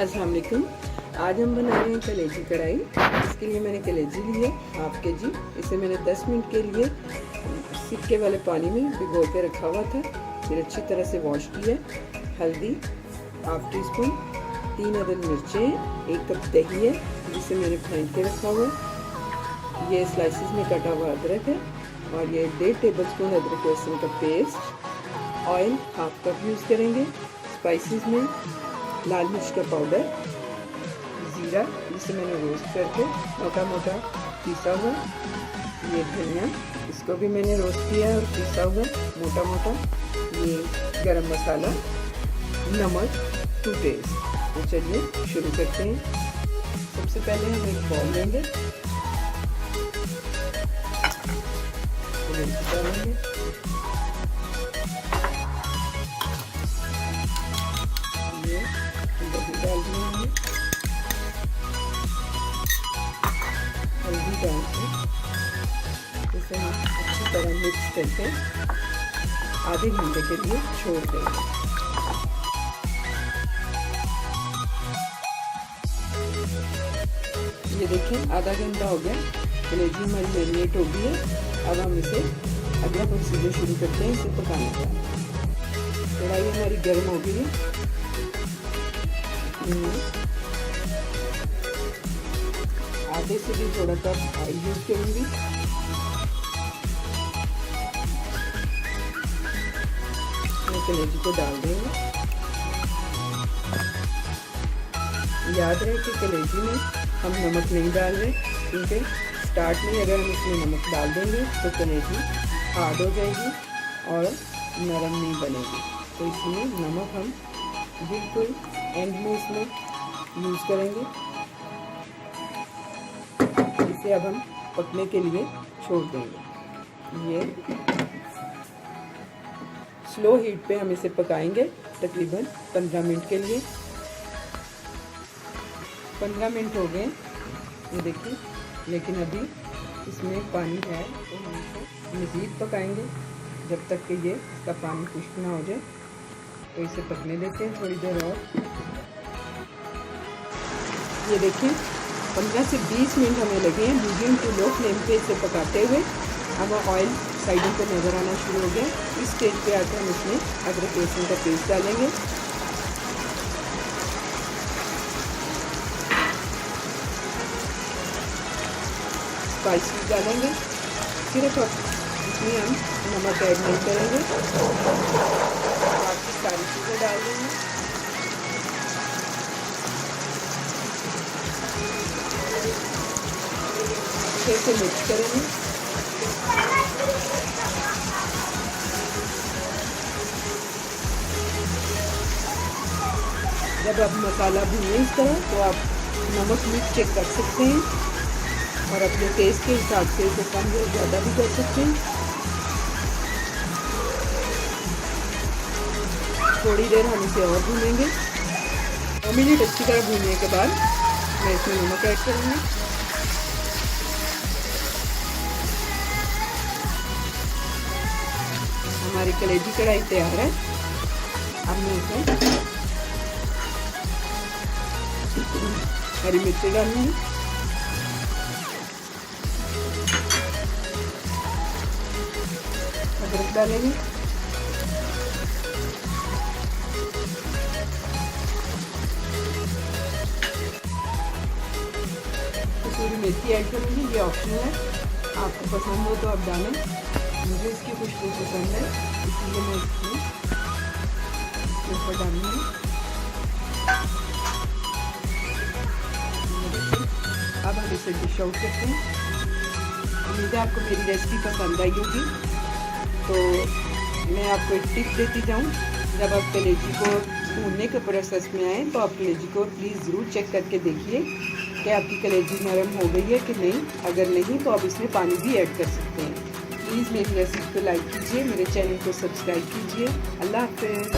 अस्सलाम वालेकुम। आज हम बना रहे हैं कलेजी कढ़ाई। इसके लिए मैंने कलेजी ली है हाफ के जी। इसे मैंने 10 मिनट के लिए सिरके वाले पानी में भिगो के रखा हुआ था। फिर अच्छी तरह से वॉश किया। हल्दी हाफ टी स्पून, 3 अदद मिर्चें, 1 कप दही है जिसे मैंने फेंट के रखा हुआ है। ये स्लाइसिस में कटा हुआ अदरक है और ये 1.5 टेबल स्पून अदरक लहसुन का paste. Oil half cup use करेंगे। स्पाइसेस में लाल मिर्च का पाउडर, ज़ीरा जिसे मैंने रोस्ट करके मोटा मोटा पीसा हुआ, ये धनिया इसको भी मैंने रोस्ट किया और पीसा हुआ मोटा मोटा, ये गरम मसाला, नमक टू टेस्ट। तो चलिए शुरू करते हैं। सबसे पहले हम एक बॉल लेंगे, डालेंगे, दही डाल देंगे, हल्दी डाल के इसे हम अच्छी तरह मिक्स करके आधे घंटे के लिए छोड़ देंगे। ये देखें आधा घंटा हो गया, कलेजी हमारी मैरिनेट हो गई है। अब हम इसे अगला प्रोसीजर शुरू करते हैं, इसे पकाने का। कढ़ाई हमारी गर्म हो गई है। आधे से भी थोड़ा कप ऑयल यूज करूंगी। कलेजी को डाल देंगे। याद रहे कि कलेजी में हम नमक नहीं डाल रहे, क्योंकि स्टार्ट में अगर हम इसमें नमक डाल देंगे तो कलेजी हार्ड हो जाएगी और नरम नहीं बनेगी। तो इसलिए नमक हम बिल्कुल एंड में इसमें यूज़ करेंगे। इसे अब हम पकने के लिए छोड़ देंगे। ये स्लो हीट पे हम इसे पकाएंगे तकरीबन 15 मिनट के लिए। 15 मिनट हो गए, ये देखिए, लेकिन अभी इसमें पानी है, तो हम इसे मज़ीद पकाएंगे जब तक कि ये इसका पानी खुश्क ना हो जाए। तो इसे पकने देते हैं थोड़ी देर और। ये देखिए 15 से 20 मिनट हमें लगे हैं मीडियम टू लो फ्लेम पे इसे पकाते हुए। अब ऑयल साइडों पे नज़र आना शुरू हो गया। इस स्टेज पे आकर हम इसमें अदरक लहसुन का पेस्ट डालेंगे। स्पाइसेस डालेंगे। सिर्फ इसमें हम नमक ऐड नहीं करेंगे, बाकी सारी चीज़ें डाल देंगे। अच्छे से मिक्स करेंगे। जब आप मसाला भूनें इस तरह, तो आप नमक मिर्च चेक कर सकते हैं और अपने टेस्ट के हिसाब से इसे कम या ज़्यादा भी कर सकते हैं। थोड़ी देर हम इसे और भूनेंगे। 2 मिनट अच्छी तरह भूनने के बाद मैं इसमें नमक ऐड करूँगी। हमारी कलेजी कढ़ाई तैयार है। अब मैं इसमें हरी मिर्ची डालूंगी, अदरक डालेंगे, कसूरी मेथी ऐड करूँगी। ये ऑप्शनल है, आपको पसंद हो तो आप डालें। मुझे इसकी खुशबू पसंद है, इसलिए मैं इसके ऊपर डालूंगी। अब हम इसे डिश आउट करते हैं। उम्मीद है आपको मेरी रेसिपी पसंद आई होगी। तो मैं आपको एक टिप देती जाऊँ, जब आप कलेजी को भूनने के प्रोसेस में आए तो आप कलेजी को प्लीज़ ज़रूर चेक करके देखिए कि आपकी कलेजी नरम हो गई है कि नहीं। अगर नहीं तो आप इसमें पानी भी ऐड कर सकते हैं। प्लीज़ मेरी रेसिपी को लाइक कीजिए, मेरे चैनल को सब्सक्राइब कीजिए। अल्लाह हाफ़िज़।